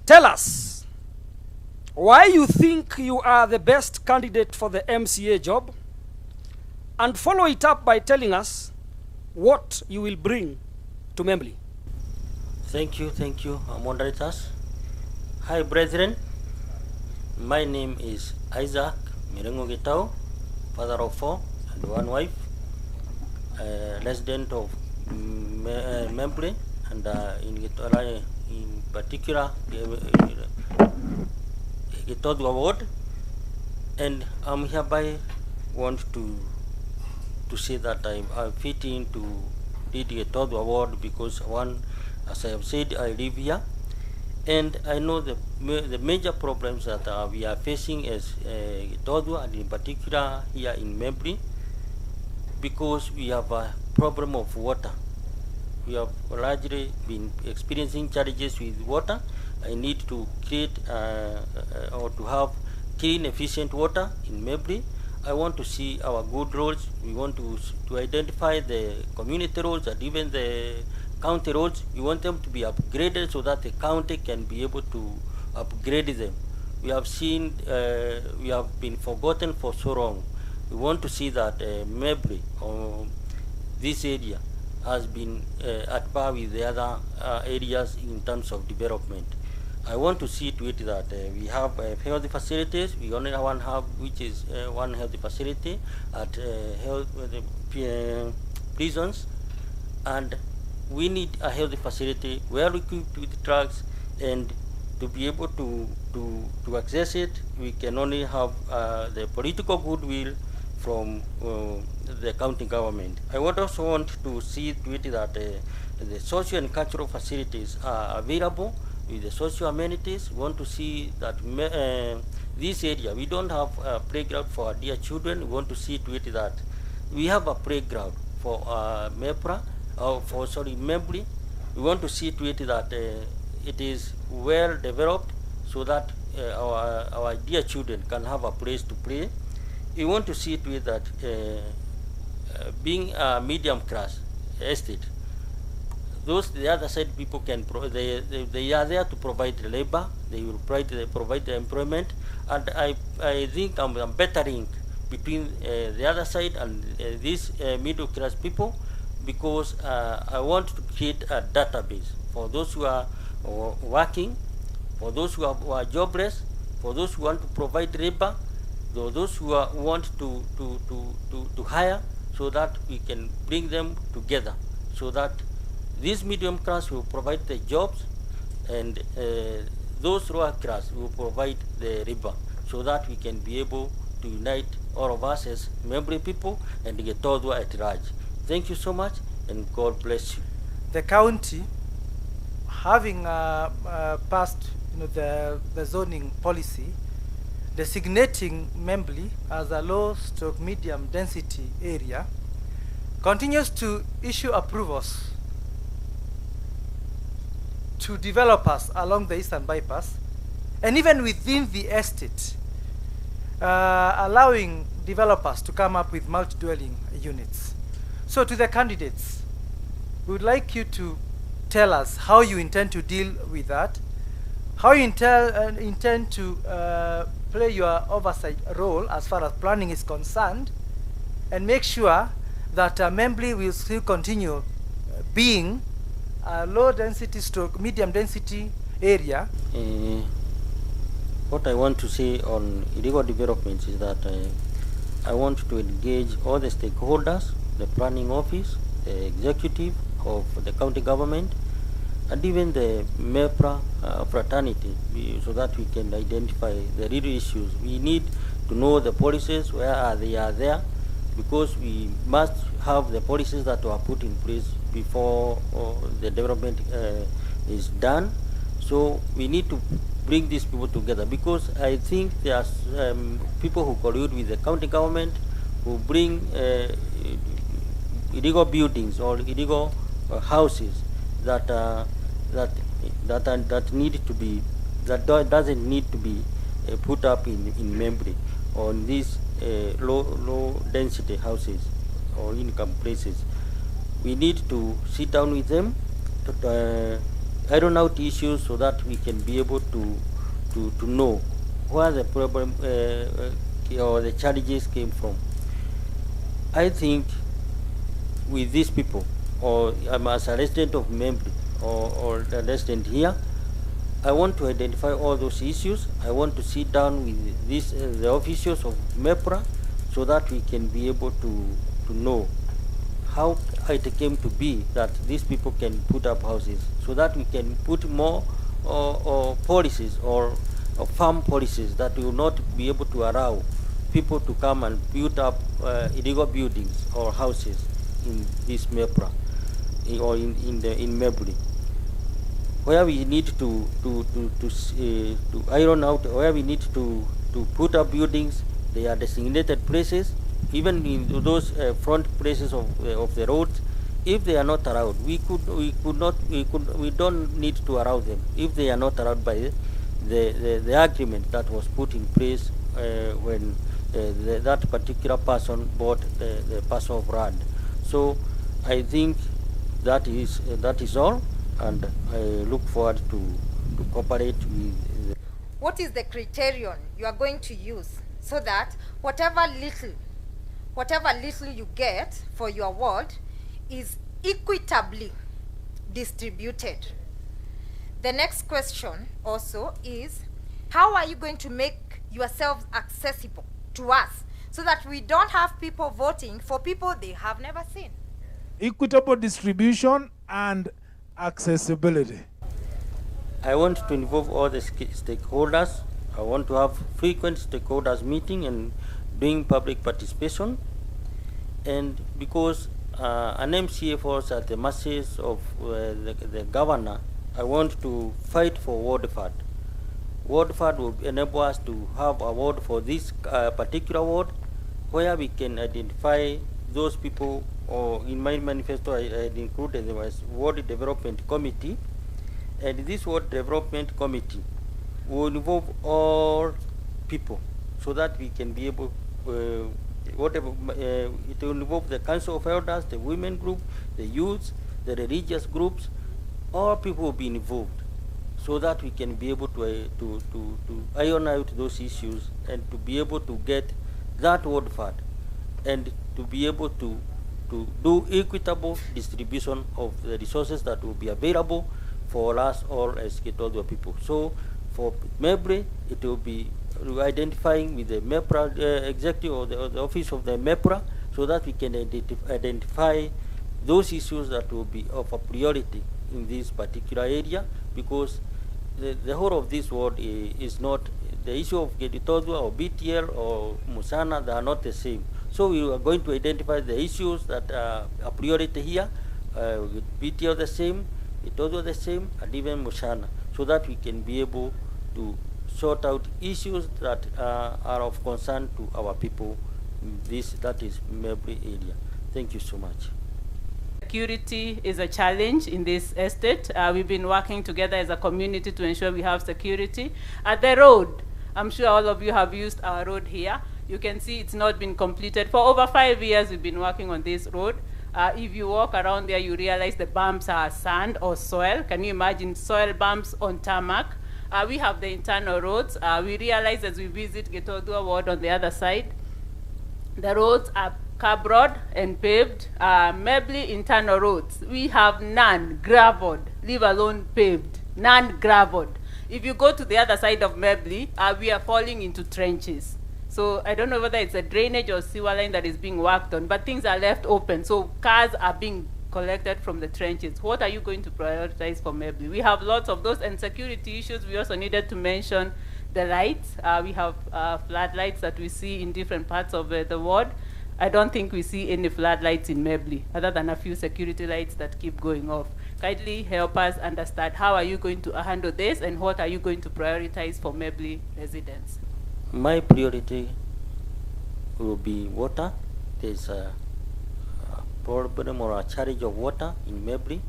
Tell us why you think you are the best candidate for the MCA job, and follow it up by telling us what you will bring to MEMBLEY. Thank you, moderators. Hi, brethren. My name is Isaac Miringu Gitau, father of 4 and 1 wife, resident of MEMBLEY, and in particular Gitothua ward, and I'm hereby want to say that I'm fitting to lead Gitothua ward because, one, as I have said, I live here, and I know the major problems that we are facing as Gitothua, and in particular here in MEMBLEY, because we have a problem of water. We have largely been experiencing challenges with water. I need to create or to have clean, efficient water in MEMBLEY. I want to see our good roads. We want to identify the community roads and even the county roads. We want them to be upgraded so that the county can be able to upgrade them. We have seen, we have been forgotten for so long. We want to see that MEMBLEY, or this area, has been at par with the other areas in terms of development. I want to see to it that we have healthy facilities. We only have one hub, which is one healthy facility at prisons, and we need a healthy facility well equipped with drugs, and to be able to access it, we can only have the political goodwill from the county government. I would also want to see to it that the social and cultural facilities are available with the social amenities. We want to see that this area, we don't have a playground for our dear children. We want to see to it that we have a playground for MEMBLEY. We want to see to it that it is well developed so that our dear children can have a place to play. We want to see to it that being a medium class estate, the other side people can they are there to provide the labor. They will provide the employment, and I think I'm a better link between the other side and these middle class people, because I want to create a database for those who are working, for those who are jobless, for those who want to provide labor, those who want to hire, so that we can bring them together, so that this medium class will provide the jobs, and those lower class will provide the labor, so that we can be able to unite all of us as MEMBLEY people and Gitothua at large. Thank you so much, and God bless you. The county, having passed the zoning policy designating MEMBLEY as a low/medium density area, continues to issue approvals to developers along the Eastern Bypass, and even within the estate, allowing developers to come up with multi-dwelling units. So to the candidates, we would like you to tell us how you intend to deal with that, how you intend to play your oversight role as far as planning is concerned, and make sure that MEMBLEY will still continue being a low density stroke medium density area. What I want to say on illegal developments is that I want to engage all the stakeholders, the planning office, the executive of the county government, and even the MEPRA fraternity, so that we can identify the real issues. We need to know the policies, where they are there, because we must have the policies that were put in place before the development is done. So we need to bring these people together, because I think there are people who collude with the county government, who bring illegal buildings or illegal houses that need to be, doesn't need to be put up in MEMBLEY on these low density houses or income places. We need to sit down with them iron out issues so that we can be able to know where the problem or the challenges came from. I think with these people, or as a resident of MEMBLEY or a resident here, I want to identify all those issues. I want to sit down with this, the officials of MEPRA, so that we can be able to know how it came to be that these people can put up houses, so that we can put more policies or farm policies that will not be able to allow people to come and build up illegal buildings or houses in this MEPRA or in MEMBLEY. Where we need to iron out, where we need to put up buildings, they are designated places. Even in those front places of the roads, if they are not allowed, we don't need to allow them if they are not allowed by the agreement that was put in place when that particular person bought the parcel of land. So I think that is all, and I look forward to cooperate with. What is the criterion you are going to use so that whatever little you get for your ward is equitably distributed? The next question also is, how are you going to make yourselves accessible to us so that we don't have people voting for people they have never seen? Equitable distribution and accessibility. I want to involve all the stakeholders. I want to have frequent stakeholders meeting and doing public participation. And because an MCA falls at the mercies of the governor, I want to fight for ward fund. Ward fund will enable us to have a ward for this particular ward, where we can identify those people, or in my manifesto I included them as Ward Development Committee, and this Ward Development Committee will involve all people so that we can be able, it will involve the Council of Elders, the women group, the youths, the religious groups, all people will be involved, so that we can be able to iron out those issues and to be able to get that ward fund, and to be able to do equitable distribution of the resources that will be available for us all as Gitothua people. So for MEMBLEY, it will be identifying with the MEPRA executive or the office of the MEPRA, so that we can identify those issues that will be of a priority in this particular area, because the whole of this ward is not, the issue of Gitothua or BTL or Musana, they are not the same. So we are going to identify the issues that are a priority here, with BTL the same, Gitothua the same, and even Musana, so that we can be able to sort out issues that are of concern to our people in this, that is MEMBLEY area. Thank you so much. Security is a challenge in this estate. We've been working together as a community to ensure we have security. At the road, I'm sure all of you have used our road here. You can see it's not been completed. For over 5 years, we've been working on this road. If you walk around there, you realize the bumps are sand or soil. Can you imagine soil bumps on tarmac? We have the internal roads. We realize as we visit Gitothua ward on the other side, the roads are curb road and paved. MEMBLEY internal roads, we have none graveled, leave alone paved, none graveled. If you go to the other side of MEMBLEY, we are falling into trenches. So I don't know whether it's a drainage or sewer line that is being worked on, but things are left open. So cars are being collected from the trenches. What are you going to prioritize for MEMBLEY? We have lots of those, and security issues. We also needed to mention the lights. We have floodlights that we see in different parts of the ward. I don't think we see any floodlights in MEMBLEY, other than a few security lights that keep going off. Kindly help us understand, how are you going to handle this, and what are you going to prioritize for MEMBLEY residents? My priority will be water. There's a problem or a challenge of water in MEMBLEY,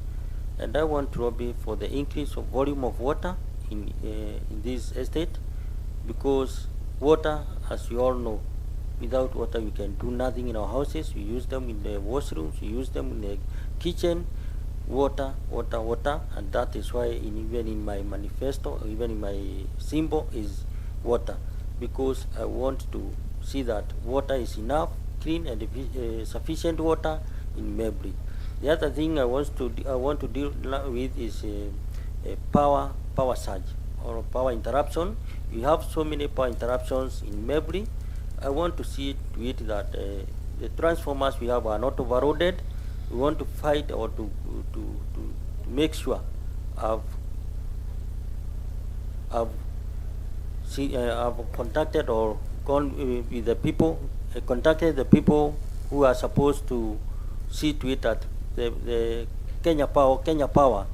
and I want to lobby for the increase of volume of water in this estate, because water, as you all know, without water we can do nothing in our houses. We use them in the washrooms, we use them in the kitchen, water, water, water, and that is why even in my manifesto, even in my symbol is water, because I want to see that water is enough, clean and sufficient water in MEMBLEY. The other thing I want to deal with is a power surge or power interruption. We have so many power interruptions in MEMBLEY. I want to see to it that the transformers we have are not overloaded. We want to fight or to make sure I've contacted or gone with the people, contacted the people who are supposed to see to it that the Kenya Power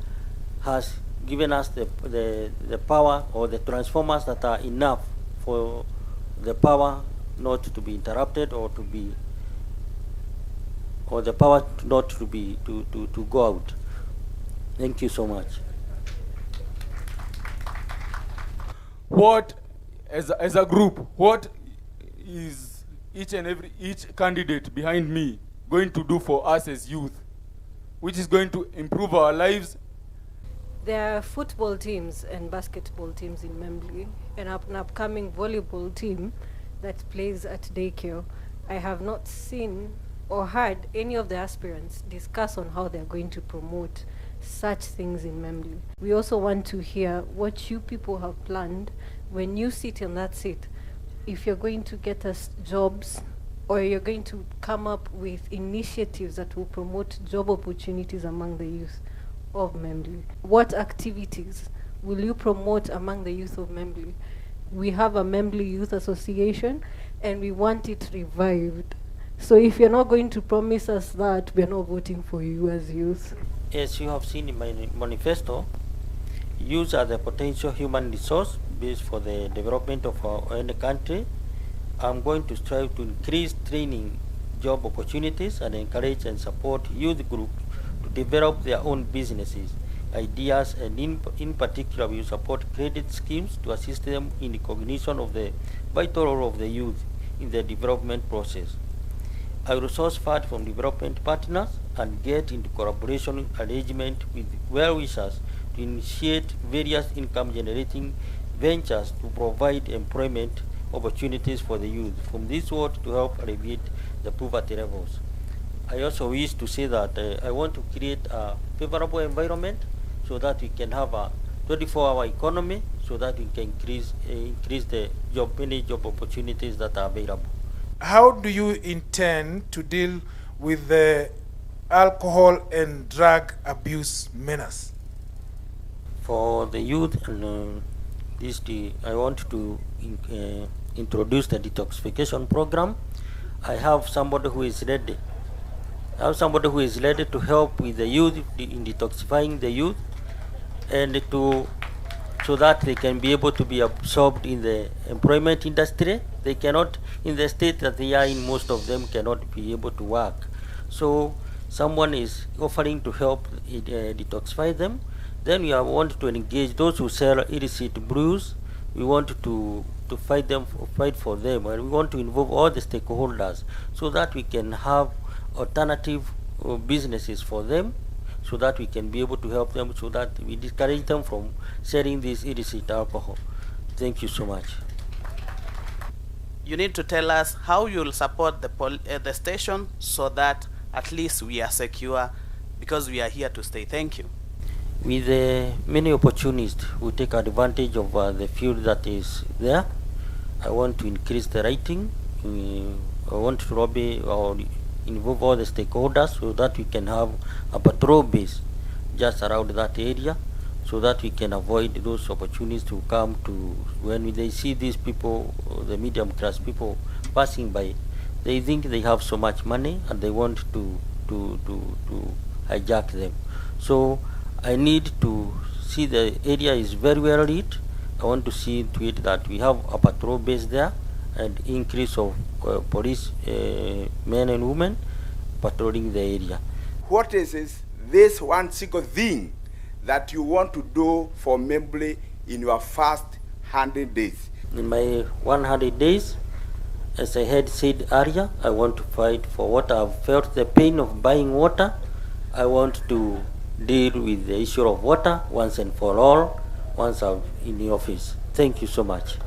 has given us the power or the transformers that are enough for the power not to be interrupted or to be, or the power not to be to go out. Thank you so much. What, as a group, what is each candidate behind me going to do for us as youth, which is going to improve our lives? There are football teams and basketball teams in MEMBLEY, and an upcoming volleyball team that plays at daycare. I have not seen or heard any of the aspirants discuss on how they're going to promote such things in MEMBLEY. We also want to hear what you people have planned when you sit in that seat. If you're going to get us jobs, or you're going to come up with initiatives that will promote job opportunities among the youth of MEMBLEY. What activities will you promote among the youth of MEMBLEY? We have a MEMBLEY Youth Association and we want it revived. So if you're not going to promise us that, we're not voting for you as youth. As you have seen in my manifesto, youth are the potential human resource based for the development of our own country. I'm going to strive to increase training, job opportunities, and encourage and support youth groups to develop their own businesses, ideas, and in particular we support credit schemes to assist them in recognition of the vital role of the youth in the development process. I will source funds from development partners and get into collaboration arrangement with well-wishers to initiate various income-generating ventures to provide employment opportunities for the youth from this world to help alleviate the poverty levels. I also wish to say that I want to create a favorable environment so that we can have a 24-hour economy, so that we can increase the many job opportunities that are available. How do you intend to deal with the alcohol and drug abuse menace? For the youth, and I want to introduce the detoxification program. I have somebody who is ready. To help with the youth in detoxifying the youth, and so that they can be able to be absorbed in the employment industry. They cannot, in the state that they are in, most of them cannot be able to work. So someone is offering to help detoxify them. Then we want to engage those who sell illicit brews. We want to fight for them, and we want to involve all the stakeholders so that we can have alternative businesses for them, so that we can be able to help them, so that we discourage them from selling this illicit alcohol. Thank you so much. You need to tell us how you'll support the station so that at least we are secure, because we are here to stay. Thank you. With many opportunities, we take advantage of the field that is there. I want to increase the rating. I want to lobby or involve all the stakeholders so that we can have a patrol base just around that area, so that we can avoid those opportunities to come to, when they see these people, the medium class people passing by, they think they have so much money and they want to hijack them. So I need to see the area is very well lit. I want to see to it that we have a patrol base there and increase of police men and women patrolling the area. What is this one single thing that you want to do for MEMBLEY in your first 100 days? In my 100 days, as I had said earlier, I want to fight for water. I've felt the pain of buying water. I want to deal with the issue of water once and for all once I'm in the office. Thank you so much.